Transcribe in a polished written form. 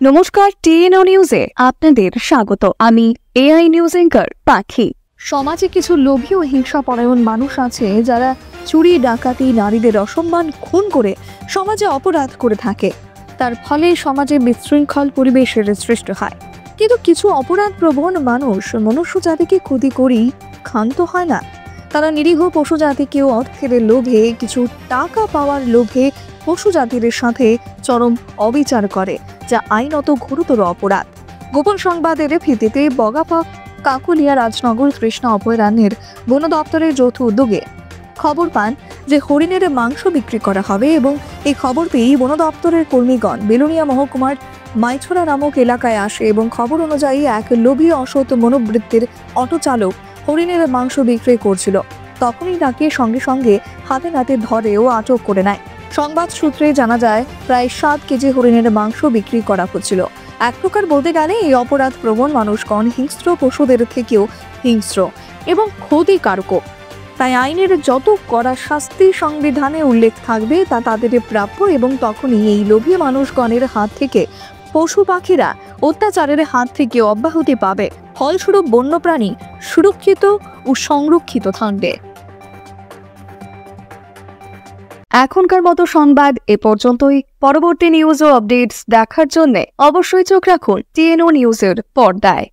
নমস্কার, টিএনও নিউজে আপনাদের স্বাগত। আমি এআই নিউজ অ্যাঙ্কার পাখি। সমাজে কিছু লোভী ও হিংসাপরায়ণ মানুষ আছে যারা চুরি, ডাকাতি, নারীদের অসম্মান, খুন করে সমাজে অপরাধ করে থাকে। তার ফলে সমাজে বিশৃঙ্খল পরিবেশের সৃষ্টি হয়। কিন্তু কিছু অপরাধ প্রবণ মানুষ মনুষ্য জাতিকে ক্ষতি করেই ক্ষান্ত হয় না। তারা নিরীহ পশু জাতিকেও অর্থের লোভে, কিছু টাকা পাওয়ার লোভে পশু জাতির সাথে চরম অবিচার করে, যা আইনত গুরুতর অপরাধ। গোপন সংবাদের ভিত্তিতে বগাপা কাকুলিয়া রাজনগর কৃষ্ণা অভয়ারণ্যের বন দপ্তরের যৌথ উদ্যোগে খবর পান যে হরিণের মাংস বিক্রি করা হবে, এবং এই খবর পেয়েই বন দপ্তরের কর্মীগণ বেলুনিয়া মহকুমার মাইছড়া নামক এলাকায় আসে এবং খবর অনুযায়ী এক লোভী অসৎ মনোবৃত্তির অটো চালক হরিণের মাংস বিক্রি করছিল। তখনই তাকে সঙ্গে সঙ্গে হাতে নাতে ধরে ও আটক করে নেয়। সংবাদ সূত্রে জানা যায় প্রায় 7 কেজি হরিণের মাংস বিক্রি করা হচ্ছিল। এক প্রকার বলতে গেলে এই অপরাধ প্রবণ মানুষগণ হিংস্র পশুদের থেকেও হিংস্র এবং ক্ষতিকারক। তাই আইনের যত কড়া শাস্তি সংবিধানে উল্লেখ থাকবে তা তাদের প্রাপ্য, এবং তখনই এই লোভী মানুষগণের হাত থেকে পশু পাখিরা অত্যাচারের হাত থেকে অব্যাহতি পাবে। ফলস্বরূপ বন্যপ্রাণী সুরক্ষিত ও সংরক্ষিত থাকবে। এখনকার মতো সংবাদ এ পর্যন্তই। পরবর্তী নিউজ ও আপডেটস দেখার জন্য অবশ্যই চোখ রাখুন টিএনও নিউজের পর্দায়।